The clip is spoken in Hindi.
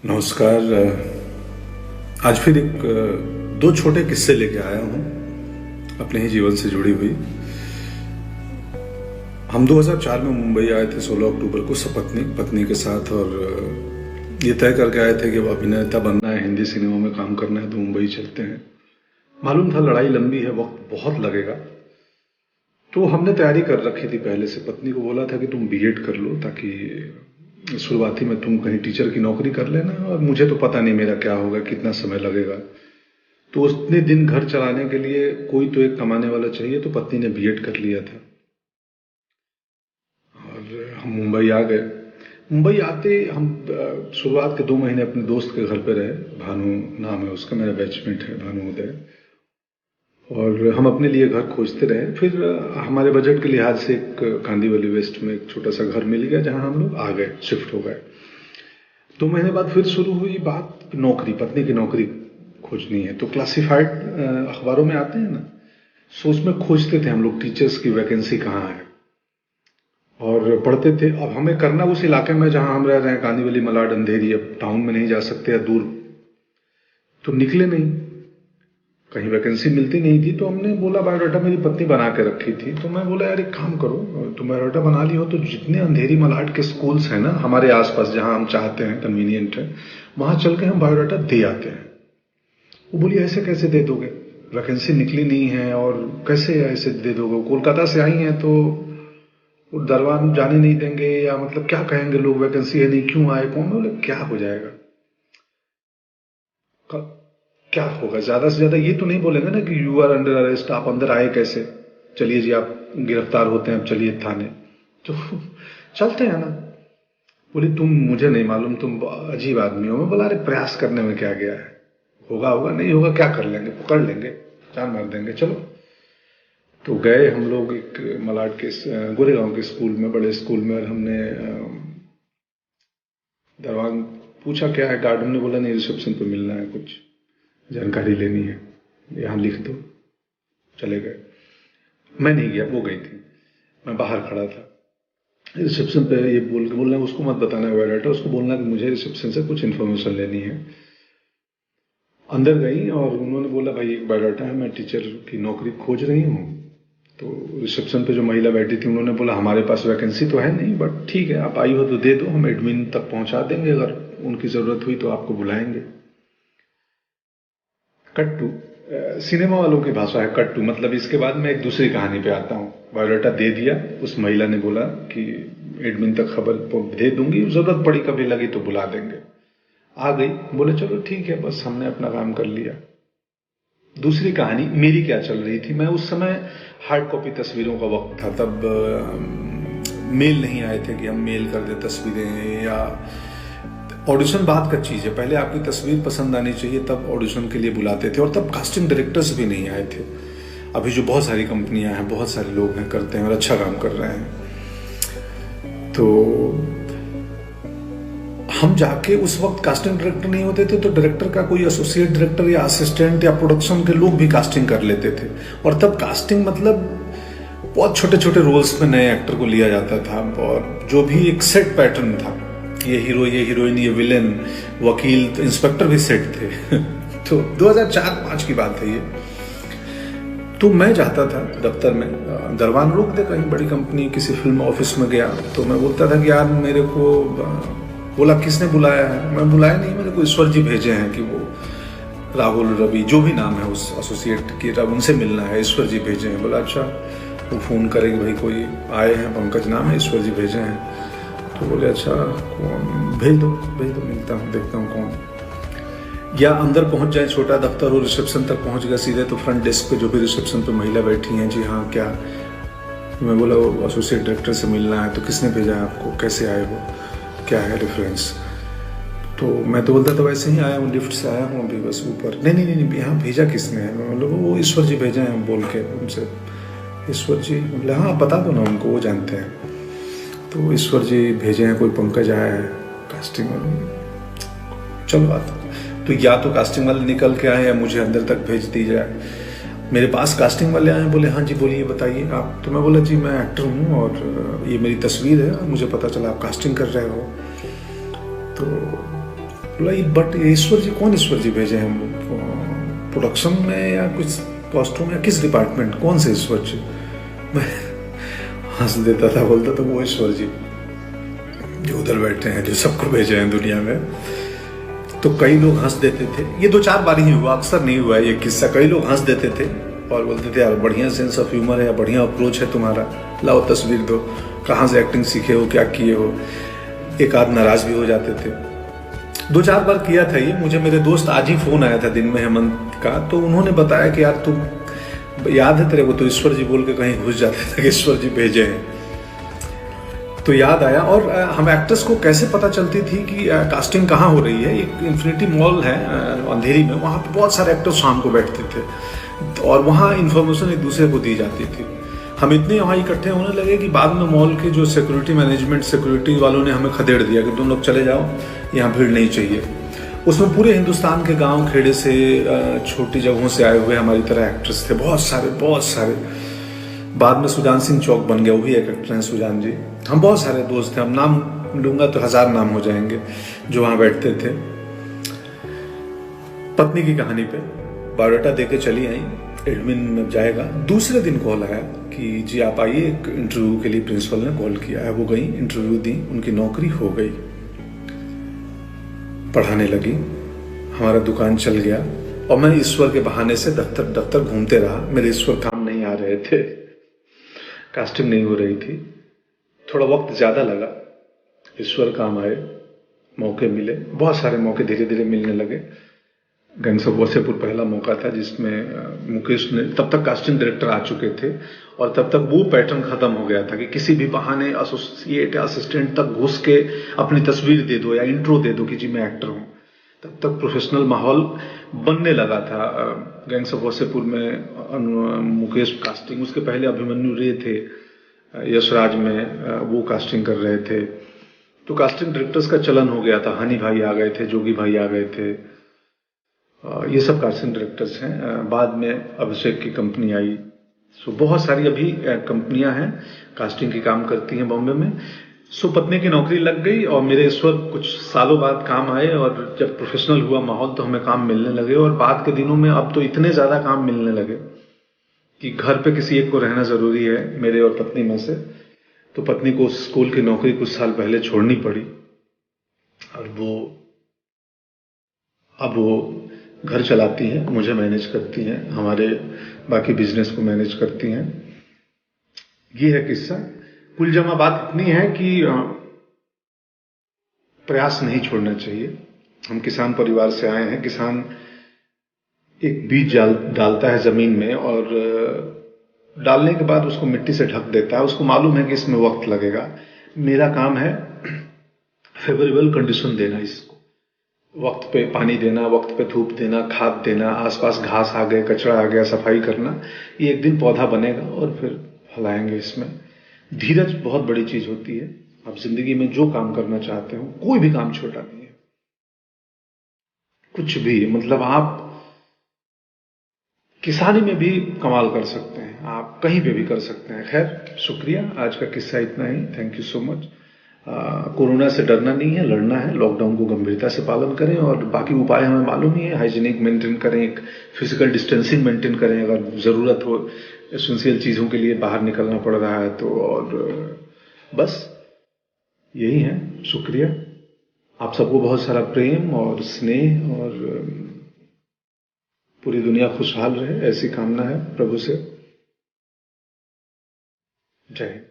नमस्कार। आज फिर एक दो छोटे किस्से लेके आया हूँ अपने ही जीवन से जुड़ी हुई। हम 2004 में मुंबई आए थे 16 अक्टूबर को सपत्नी पत्नी के साथ, और ये तय करके आए थे कि अब अभिनेता बनना है, हिंदी सिनेमा में काम करना है तो मुंबई चलते हैं। मालूम था लड़ाई लंबी है, वक्त बहुत लगेगा, तो हमने तैयारी कर रखी थी पहले से। पत्नी को बोला था कि तुम बीएड कर लो ताकि शुरुआती में तुम कहीं टीचर की नौकरी कर लेना, और मुझे तो पता नहीं मेरा क्या होगा, कितना समय लगेगा। तो उतने दिन घर चलाने के लिए कोई तो एक कमाने वाला चाहिए, तो पत्नी ने बीएड कर लिया था और हम मुंबई आ गए। मुंबई आते हम शुरुआत के 2 महीने अपने दोस्त के घर पे रहे। भानु नाम है उसका, मेरा बैचमेट है भानु उदय। और हम अपने लिए घर खोजते रहे। फिर हमारे बजट के लिहाज से एक कांदीवली वेस्ट में एक छोटा सा घर मिल गया, जहां हम लोग आ गए, शिफ्ट हो गए। 2 महीने बाद फिर शुरू हुई बात नौकरी, पत्नी की नौकरी खोजनी है। तो क्लासिफाइड अखबारों में आते हैं ना, सो उसमें खोजते थे हम लोग टीचर्स की वैकेंसी कहाँ है, और पढ़ते थे। अब हमें करना उस इलाके में जहां हम रह रहे हैं, कांदीवली, मलाड, अंधेरी। अब टाउन में नहीं जा सकते या दूर, तो निकले नहीं, कहीं वैकेंसी मिलती नहीं थी। तो हमने बोला, बायोडाटा मेरी पत्नी बना के रखी थी, तो मैं बोला यार एक काम करो, तुम बायोडाटा बना ली हो तो जितने अंधेरी मलाड के स्कूल्स हैं ना हमारे आसपास, जहां हम चाहते हैं, कन्वीनियंट है, वहां चल के हम बायोडाटा दे आते हैं। वो बोली ऐसे कैसे दे दोगे, वैकेंसी निकली नहीं है और कैसे ऐसे दे दोगे, कोलकाता से आई हैं तो दरबार जाने नहीं देंगे, या मतलब क्या कहेंगे लोग, वैकेंसी है नहीं, क्यों आए कौन। बोले क्या हो जाएगा, क्या होगा, ज्यादा से ज्यादा ये तो नहीं बोलेंगे ना कि यू आर अंडर अरेस्ट, आप अंदर आए कैसे, चलिए जी आप गिरफ्तार होते हैं, अब चलिए थाने, तो चलते हैं ना। बोली तुम, मुझे नहीं मालूम, तुम अजीब आदमी हो। मैं बोला अरे प्रयास करने में क्या गया है, होगा होगा, नहीं होगा क्या कर लेंगे, पकड़ लेंगे, जान मार देंगे, चलो। तो गए हम लोग एक मलाड के गोरेगांव के स्कूल में, बड़े स्कूल में, और हमने दरवान पूछा क्या है, गार्डन ने बोला नहीं, रिसेप्शन पे मिलना है, कुछ जानकारी लेनी है, यहाँ लिख दो। चले गए, मैं नहीं गया, वो गई थी, मैं बाहर खड़ा था। रिसेप्शन पे ये बोलना उसको मत बताना बायोडाटा, उसको बोलना कि मुझे रिसेप्शन से कुछ इन्फॉर्मेशन लेनी है। अंदर गई और उन्होंने बोला भाई एक बायोडाटा है, मैं टीचर की नौकरी खोज रही हूँ। तो रिसेप्शन पे जो महिला बैठी थी उन्होंने बोला हमारे पास वैकेंसी तो है नहीं, बट ठीक है आप आई हो तो दे दो, हम एडमिन तक पहुंचा देंगे, अगर उनकी जरूरत हुई तो आपको बुलाएंगे। कट्टू, सिनेमा वालों की भाषा है कट्टू, मतलब इसके बाद मैं एक दूसरी कहानी पे आता हूँ। बायोडाटा दे दिया, उस महिला ने बोला कि एडमिन तक खबर दे दूंगी, जरूरत पड़ी कभी लगी तो बुला देंगे। आ गई, बोले चलो ठीक है, बस हमने अपना काम कर लिया। दूसरी कहानी मेरी क्या चल रही थी, मैं उस समय हार्ड कॉपी तस्वीरों का वक्त था, तब मेल नहीं आए थे कि हम मेल कर दे तस्वीरें, या ऑडिशन बात का चीज है, पहले आपकी तस्वीर पसंद आनी चाहिए तब ऑडिशन के लिए बुलाते थे। और तब कास्टिंग डायरेक्टर्स भी नहीं आए थे। अभी जो बहुत सारी कंपनियां हैं, बहुत सारे लोग हैं, करते हैं और अच्छा काम कर रहे हैं। तो हम जाके, उस वक्त कास्टिंग डायरेक्टर नहीं होते थे, तो डायरेक्टर का कोई एसोसिएट डायरेक्टर या असिस्टेंट या प्रोडक्शन के लोग भी कास्टिंग कर लेते थे। और तब कास्टिंग मतलब बहुत छोटे छोटे रोल्स में नए एक्टर को लिया जाता था, और जो भी एक सेट पैटर्न था, ये हीरो, ये हीरोइन, ये विलेन, वकील, तो इंस्पेक्टर भी सेट थे। तो 2004-5 की बात है ये। तो मैं जाता था दफ्तर में, दरबान रोक दे, कहीं बड़ी कंपनी किसी फिल्म ऑफिस में गया, तो मैं बोलता था कि यार मेरे को, बोला किसने बुलाया है, मैं बुलाया नहीं, मेरे को ईश्वर जी भेजे हैं कि वो राहुल, रवि, जो भी नाम है उस एसोसिएट की, उनसे मिलना है, ईश्वर जी भेजे हैं। बोला अच्छा, वो फोन करेगी भाई कोई आए हैं, पंकज नाम है, ईश्वर जी भेजे हैं। तो बोले अच्छा कौन, भेज दो मिलता हूँ, देखता हूँ कौन। या अंदर पहुंच जाए, छोटा दफ्तर हो, रिसेप्शन तक पहुंच गया सीधे, तो फ्रंट डेस्क पे जो भी रिसेप्शन पे महिला बैठी हैं, जी हाँ क्या, मैं बोला वो एसोसिएट डायरेक्टर से मिलना है। तो किसने भेजा है आपको, कैसे आए हो, क्या है रेफरेंस। तो मैं तो बोलता था वैसे ही आया हूँ, लिफ्ट से आया हूँ अभी बस ऊपर। नहीं, यहाँ भेजा किसने है, मतलब वो ईश्वर जी भेजे हैं, बोल के उनसे। ईश्वर जी, बोले हाँ बता दो ना उनको, वो जानते हैं। तो ईश्वर जी भेजे हैं, कोई पंकज आया है कास्टिंग वाले, चलो बात। तो या तो कास्टिंग वाले निकल के आए या मुझे अंदर तक भेज दी जाए। मेरे पास कास्टिंग वाले आए, बोले हाँ जी बोलिए बताइए आप। तो मैं बोला जी मैं एक्टर हूँ और ये मेरी तस्वीर है, मुझे पता चला आप कास्टिंग कर रहे हो। तो बोला ये बट ईश्वर जी कौन ईश्वर जी भेजे हैं प्रोडक्शन में या कुछ कॉस्ट्यूम या किस डिपार्टमेंट, कौन से ईश्वर जी? मैं हंस देता था, बोलता था वो ईश्वर जी जो उधर बैठे हैं, जो सबको भेजे हैं दुनिया में। तो कई लोग हंस देते थे, ये 2-4 बार ही हुआ, अक्सर नहीं हुआ ये किस्सा। कई लोग हंस देते थे और बोलते थे यार बढ़िया सेंस ऑफ ह्यूमर है या बढ़िया अप्रोच है तुम्हारा, लाओ तस्वीर दो, कहाँ से एक्टिंग सीखे हो, क्या किए हो। एक आध नाराज भी हो जाते थे। 2-4 बार किया था ये। मुझे मेरे दोस्त आज ही फोन आया था दिन में, हेमंत का, तो उन्होंने बताया कि यार तुम याद है तेरे को तो ईश्वर जी बोल के कहीं घुस जाते थे कि ईश्वर जी भेजे हैं। तो याद आया। और हम एक्टर्स को कैसे पता चलती थी कि कास्टिंग कहाँ हो रही है? एक इन्फिनिटी मॉल है अंधेरी में, वहाँ पे बहुत सारे एक्टर्स शाम को बैठते थे और वहाँ इन्फॉर्मेशन एक दूसरे को दी जाती थी। हम इतने वहाँ इकट्ठे होने लगे कि बाद में मॉल के जो सिक्योरिटी मैनेजमेंट, सिक्योरिटी वालों ने हमें खदेड़ दिया कि तुम लोग चले जाओ, यहाँ भीड़ नहीं चाहिए। उसमें पूरे हिंदुस्तान के गांव खेड़े से, छोटी जगहों से आए हुए हमारी तरह एक्ट्रेस थे, बहुत सारे। बाद में सुजान सिंह चौक बन गया, वो भी एक एक्टर हैं सुजान जी। हम बहुत सारे दोस्त थे, हम नाम लूंगा तो 1000 नाम हो जाएंगे जो वहाँ बैठते थे। पत्नी की कहानी पे बायोडाटा देके चली आई, एडमिन जाएगा। दूसरे दिन कॉल आया कि जी आप आइए, एक इंटरव्यू के लिए प्रिंसिपल ने कॉल किया है। वो गई, इंटरव्यू दी, उनकी नौकरी हो गई, पढ़ाने लगी, हमारा दुकान चल गया। और मैं ईश्वर के बहाने से दफ्तर घूमते रहा। मेरे ईश्वर काम नहीं आ रहे थे, कास्टिंग नहीं हो रही थी, थोड़ा वक्त ज्यादा लगा। ईश्वर काम आए, मौके मिले, बहुत सारे मौके धीरे धीरे मिलने लगे। गैंग्स ऑफ वासेपुर पहला मौका था जिसमें मुकेश ने, तब तक कास्टिंग डायरेक्टर आ चुके थे और तब तक वो पैटर्न खत्म हो गया था कि किसी भी बहाने एसोसिएट या असिस्टेंट तक घुस के अपनी तस्वीर दे दो या इंट्रो दे दो कि जी मैं एक्टर हूँ। तब तक प्रोफेशनल माहौल बनने लगा था। गैंग्स ऑफ वासेपुर में मुकेश कास्टिंग, उसके पहले अभिमन्यु रे थे यशराज में, वो कास्टिंग कर रहे थे। तो कास्टिंग डायरेक्टर्स का चलन हो गया था। हनी भाई आ गए थे, जोगी भाई आ गए थे, ये सब कास्टिंग डायरेक्टर्स हैं। बाद में अभिषेक की कंपनी आई। सो बहुत सारी अभी कंपनियां हैं कास्टिंग की काम करती हैं बॉम्बे में। सो पत्नी की नौकरी लग गई और मेरे ईश्वर कुछ सालों बाद काम आए और जब प्रोफेशनल हुआ माहौल तो हमें काम मिलने लगे। और बाद के दिनों में अब तो इतने ज्यादा काम मिलने लगे कि घर पे किसी एक को रहना जरूरी है, मेरे और पत्नी में से। तो पत्नी को स्कूल की नौकरी कुछ साल पहले छोड़नी पड़ी और अब वो घर चलाती हैं, मुझे मैनेज करती हैं, हमारे बाकी बिजनेस को मैनेज करती हैं। ये है किस्सा। कुल जमा बात इतनी है कि प्रयास नहीं छोड़ना चाहिए। हम किसान परिवार से आए हैं। किसान एक बीज डालता है जमीन में और डालने के बाद उसको मिट्टी से ढक देता है। उसको मालूम है कि इसमें वक्त लगेगा। मेरा काम है फेवरेबल कंडीशन देना, इसको वक्त पे पानी देना, वक्त पे धूप देना, खाद देना, आसपास घास आ गए, कचरा आ गया, सफाई करना। ये एक दिन पौधा बनेगा और फिर फलाएंगे। इसमें धीरज बहुत बड़ी चीज होती है। आप जिंदगी में जो काम करना चाहते हो, कोई भी काम छोटा नहीं है, कुछ भी, मतलब आप किसानी में भी कमाल कर सकते हैं, आप कहीं पे भी कर सकते हैं। खैर, शुक्रिया, आज का किस्सा इतना ही। Thank you so much. Corona से डरना नहीं है, लड़ना है। लॉकडाउन को गंभीरता से पालन करें और बाकी उपाय हमें मालूम ही है। हाइजीनिक मेंटेन करें, एक फिजिकल डिस्टेंसिंग मेंटेन करें, अगर जरूरत हो एसेंशियल चीजों के लिए बाहर निकलना पड़ रहा है तो। और बस यही है। शुक्रिया। आप सबको बहुत सारा प्रेम और स्नेह और पूरी दुनिया खुशहाल रहे, ऐसी कामना है प्रभु से। जय हिंद।